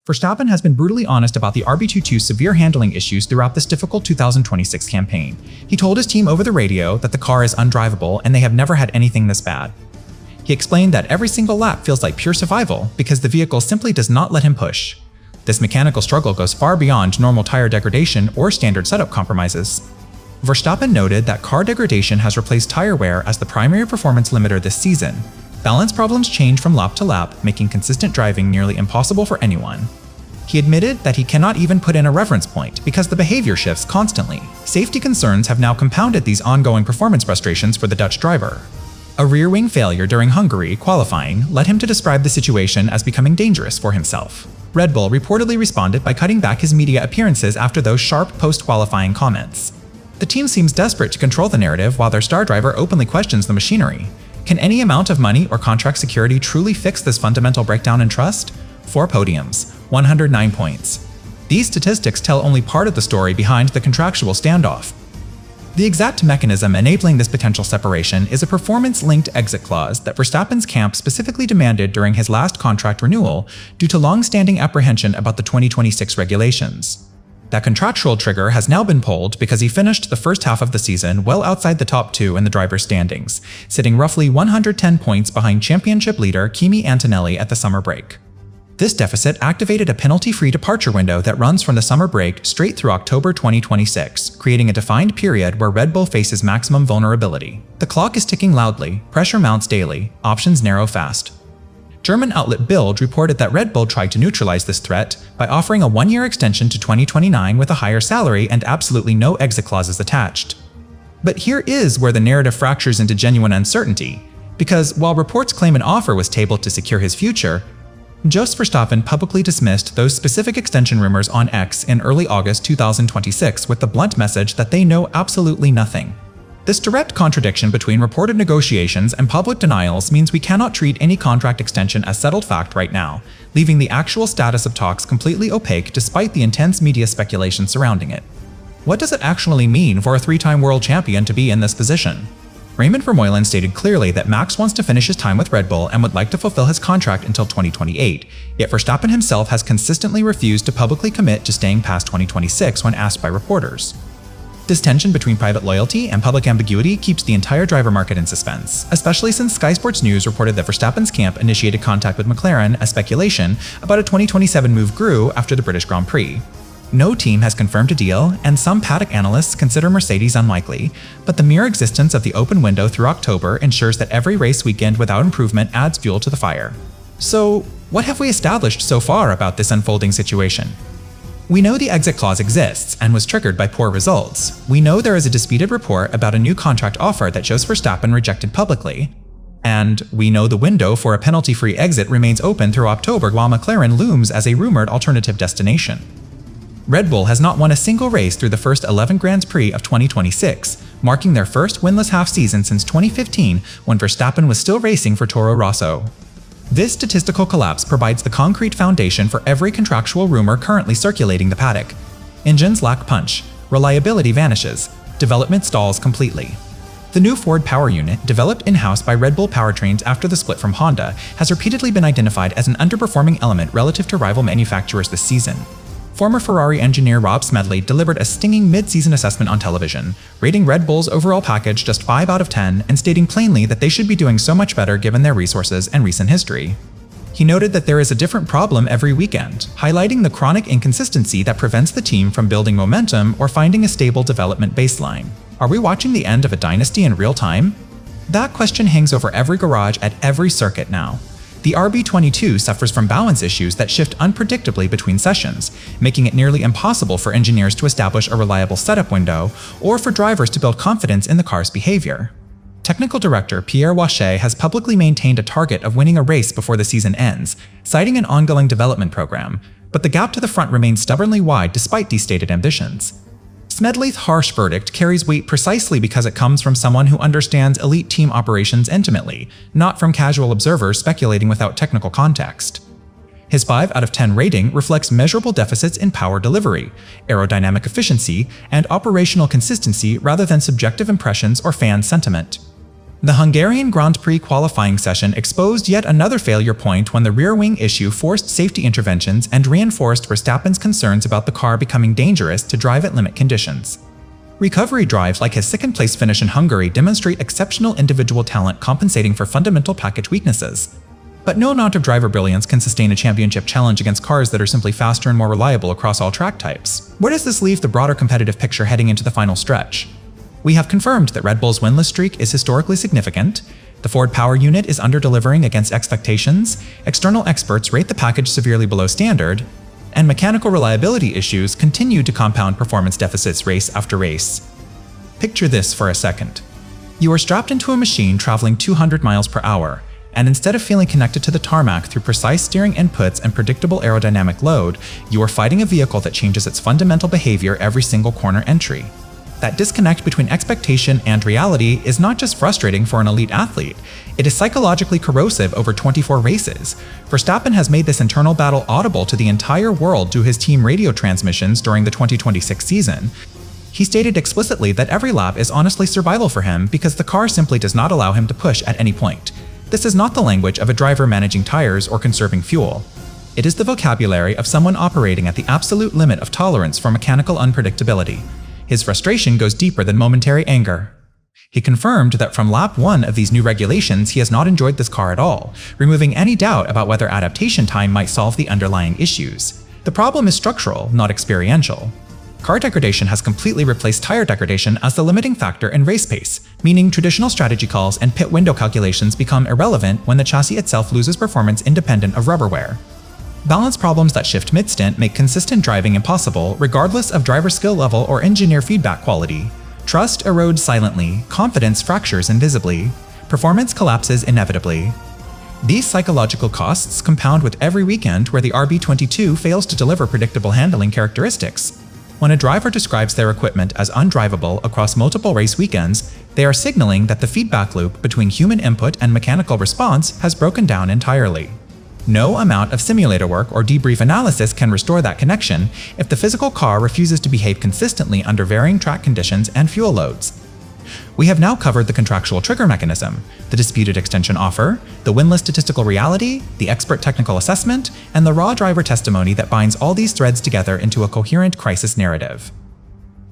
Verstappen has been brutally honest about the RB22's severe handling issues throughout this difficult 2026 campaign. He told his team over the radio that the car is undrivable and they have never had anything this bad. He explained that every single lap feels like pure survival because the vehicle simply does not let him push. This mechanical struggle goes far beyond normal tire degradation or standard setup compromises. Verstappen noted that car degradation has replaced tire wear as the primary performance limiter this season. Balance problems change from lap to lap, making consistent driving nearly impossible for anyone. He admitted that he cannot even put in a reference point because the behavior shifts constantly. Safety concerns have now compounded these ongoing performance frustrations for the Dutch driver. A rear wing failure during Hungary qualifying led him to describe the situation as becoming dangerous for himself. Red Bull reportedly responded by cutting back his media appearances after those sharp post-qualifying comments. The team seems desperate to control the narrative while their star driver openly questions the machinery. Can any amount of money or contract security truly fix this fundamental breakdown in trust? 4 podiums, 109 points. These statistics tell only part of the story behind the contractual standoff. The exact mechanism enabling this potential separation is a performance-linked exit clause that Verstappen's camp specifically demanded during his last contract renewal due to long-standing apprehension about the 2026 regulations. That contractual trigger has now been pulled because he finished the first half of the season well outside the top 2 in the driver's standings, sitting roughly 110 points behind championship leader Kimi Antonelli at the summer break. This deficit activated a penalty-free departure window that runs from the summer break straight through October 2026, creating a defined period where Red Bull faces maximum vulnerability. The clock is ticking loudly, pressure mounts daily, options narrow fast. German outlet Bild reported that Red Bull tried to neutralize this threat by offering a 1-year extension to 2029 with a higher salary and absolutely no exit clauses attached. But here is where the narrative fractures into genuine uncertainty, because while reports claim an offer was tabled to secure his future, Jos Verstappen publicly dismissed those specific extension rumors on X in early August 2026 with the blunt message that they know absolutely nothing. This direct contradiction between reported negotiations and public denials means we cannot treat any contract extension as settled fact right now, leaving the actual status of talks completely opaque despite the intense media speculation surrounding it. What does it actually mean for a 3-time world champion to be in this position? Raymond Vermeulen stated clearly that Max wants to finish his time with Red Bull and would like to fulfill his contract until 2028, yet Verstappen himself has consistently refused to publicly commit to staying past 2026 when asked by reporters. This tension between private loyalty and public ambiguity keeps the entire driver market in suspense, especially since Sky Sports News reported that Verstappen's camp initiated contact with McLaren as speculation about a 2027 move grew after the British Grand Prix. No team has confirmed a deal, and some paddock analysts consider Mercedes unlikely, but the mere existence of the open window through October ensures that every race weekend without improvement adds fuel to the fire. So, what have we established so far about this unfolding situation? We know the exit clause exists and was triggered by poor results. We know there is a disputed report about a new contract offer that Jos Verstappen rejected publicly. And we know the window for a penalty-free exit remains open through October while McLaren looms as a rumored alternative destination. Red Bull has not won a single race through the first 11 Grand Prix of 2026, marking their first winless half-season since 2015 when Verstappen was still racing for Toro Rosso. This statistical collapse provides the concrete foundation for every contractual rumor currently circulating the paddock. Engines lack punch, reliability vanishes, development stalls completely. The new Ford power unit, developed in-house by Red Bull Powertrains after the split from Honda, has repeatedly been identified as an underperforming element relative to rival manufacturers this season. Former Ferrari engineer Rob Smedley delivered a stinging mid-season assessment on television, rating Red Bull's overall package just 5 out of 10 and stating plainly that they should be doing so much better given their resources and recent history. He noted that there is a different problem every weekend, highlighting the chronic inconsistency that prevents the team from building momentum or finding a stable development baseline. Are we watching the end of a dynasty in real time? That question hangs over every garage at every circuit now. The RB22 suffers from balance issues that shift unpredictably between sessions, making it nearly impossible for engineers to establish a reliable setup window or for drivers to build confidence in the car's behavior. Technical director Pierre Wache has publicly maintained a target of winning a race before the season ends, citing an ongoing development program, but the gap to the front remains stubbornly wide despite these stated ambitions. Smedley's harsh verdict carries weight precisely because it comes from someone who understands elite team operations intimately, not from casual observers speculating without technical context. His 5 out of 10 rating reflects measurable deficits in power delivery, aerodynamic efficiency, and operational consistency rather than subjective impressions or fan sentiment. The Hungarian Grand Prix qualifying session exposed yet another failure point when the rear wing issue forced safety interventions and reinforced Verstappen's concerns about the car becoming dangerous to drive at limit conditions. Recovery drives like his second-place finish in Hungary demonstrate exceptional individual talent compensating for fundamental package weaknesses. But no amount of driver brilliance can sustain a championship challenge against cars that are simply faster and more reliable across all track types. Where does this leave the broader competitive picture heading into the final stretch? We have confirmed that Red Bull's winless streak is historically significant, the Ford power unit is under-delivering against expectations, external experts rate the package severely below standard, and mechanical reliability issues continue to compound performance deficits race after race. Picture this for a second. You are strapped into a machine traveling 200 miles per hour, and instead of feeling connected to the tarmac through precise steering inputs and predictable aerodynamic load, you are fighting a vehicle that changes its fundamental behavior every single corner entry. That disconnect between expectation and reality is not just frustrating for an elite athlete, it is psychologically corrosive over 24 races. Verstappen has made this internal battle audible to the entire world through his team radio transmissions during the 2026 season. He stated explicitly that every lap is honestly survival for him because the car simply does not allow him to push at any point. This is not the language of a driver managing tires or conserving fuel. It is the vocabulary of someone operating at the absolute limit of tolerance for mechanical unpredictability. His frustration goes deeper than momentary anger. He confirmed that from lap 1 of these new regulations he has not enjoyed this car at all, removing any doubt about whether adaptation time might solve the underlying issues. The problem is structural, not experiential. Car degradation has completely replaced tire degradation as the limiting factor in race pace, meaning traditional strategy calls and pit window calculations become irrelevant when the chassis itself loses performance independent of rubber wear. Balance problems that shift mid-stint make consistent driving impossible regardless of driver skill level or engineer feedback quality. Trust erodes silently, confidence fractures invisibly, performance collapses inevitably. These psychological costs compound with every weekend where the RB22 fails to deliver predictable handling characteristics. When a driver describes their equipment as undrivable across multiple race weekends, they are signaling that the feedback loop between human input and mechanical response has broken down entirely. No amount of simulator work or debrief analysis can restore that connection if the physical car refuses to behave consistently under varying track conditions and fuel loads. We have now covered the contractual trigger mechanism, the disputed extension offer, the winless statistical reality, the expert technical assessment, and the raw driver testimony that binds all these threads together into a coherent crisis narrative.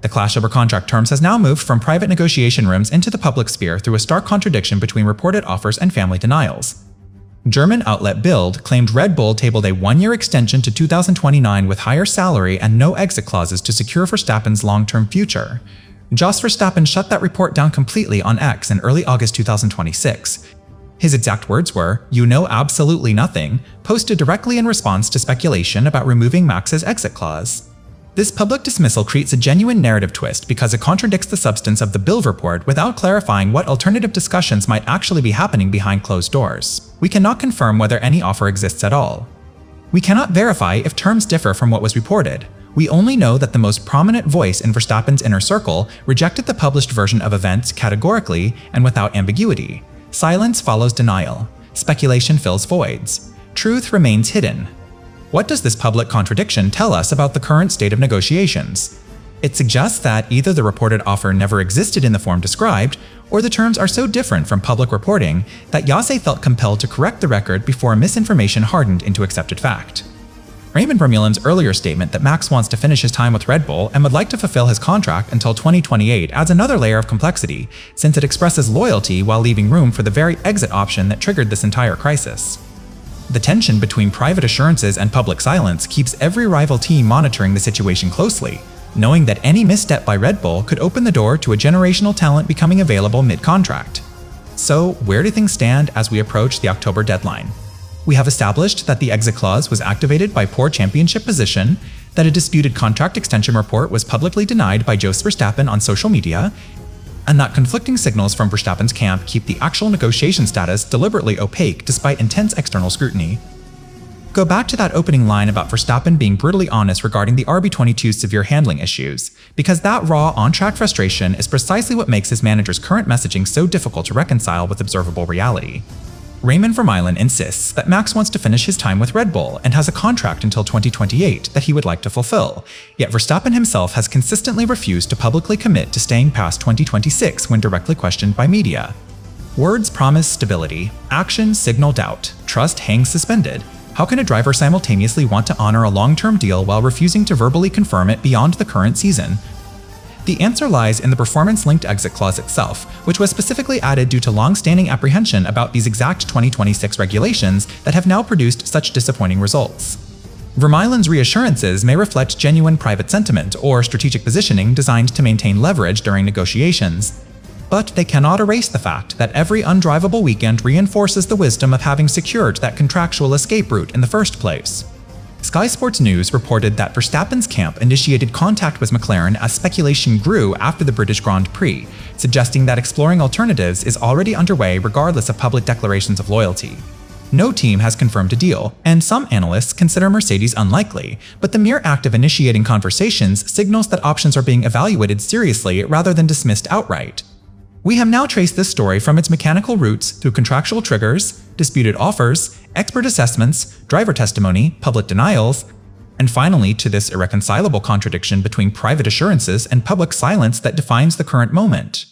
The clash over contract terms has now moved from private negotiation rooms into the public sphere through a stark contradiction between reported offers and family denials. German outlet Bild claimed Red Bull tabled a one-year extension to 2029 with higher salary and no exit clauses to secure Verstappen's long-term future. Jos Verstappen shut that report down completely on X in early August 2026. His exact words were, "You know absolutely nothing," posted directly in response to speculation about removing Max's exit clause. This public dismissal creates a genuine narrative twist because it contradicts the substance of the Bild report without clarifying what alternative discussions might actually be happening behind closed doors. We cannot confirm whether any offer exists at all. We cannot verify if terms differ from what was reported. We only know that the most prominent voice in Verstappen's inner circle rejected the published version of events categorically and without ambiguity. Silence follows denial. Speculation fills voids. Truth remains hidden. What does this public contradiction tell us about the current state of negotiations? It suggests that either the reported offer never existed in the form described, or the terms are so different from public reporting that Yase felt compelled to correct the record before misinformation hardened into accepted fact. Raymond Vermeulen's earlier statement that Max wants to finish his time with Red Bull and would like to fulfill his contract until 2028 adds another layer of complexity, since it expresses loyalty while leaving room for the very exit option that triggered this entire crisis. The tension between private assurances and public silence keeps every rival team monitoring the situation closely, knowing that any misstep by Red Bull could open the door to a generational talent becoming available mid-contract. So, where do things stand as we approach the October deadline? We have established that the exit clause was activated by poor championship position, that a disputed contract extension report was publicly denied by Jos Verstappen on social media, and that conflicting signals from Verstappen's camp keep the actual negotiation status deliberately opaque despite intense external scrutiny. Go back to that opening line about Verstappen being brutally honest regarding the RB22's severe handling issues, because that raw, on-track frustration is precisely what makes his manager's current messaging so difficult to reconcile with observable reality. Raymond Vermeulen insists that Max wants to finish his time with Red Bull and has a contract until 2028 that he would like to fulfill, yet Verstappen himself has consistently refused to publicly commit to staying past 2026 when directly questioned by media. Words promise stability, actions signal doubt, trust hangs suspended. How can a driver simultaneously want to honor a long-term deal while refusing to verbally confirm it beyond the current season? The answer lies in the performance-linked exit clause itself, which was specifically added due to long-standing apprehension about these exact 2026 regulations that have now produced such disappointing results. Vermeulen's reassurances may reflect genuine private sentiment or strategic positioning designed to maintain leverage during negotiations. But they cannot erase the fact that every undrivable weekend reinforces the wisdom of having secured that contractual escape route in the first place. Sky Sports News reported that Verstappen's camp initiated contact with McLaren as speculation grew after the British Grand Prix, suggesting that exploring alternatives is already underway regardless of public declarations of loyalty. No team has confirmed a deal, and some analysts consider Mercedes unlikely, but the mere act of initiating conversations signals that options are being evaluated seriously rather than dismissed outright. We have now traced this story from its mechanical roots through contractual triggers, disputed offers, expert assessments, driver testimony, public denials, and finally to this irreconcilable contradiction between private assurances and public silence that defines the current moment.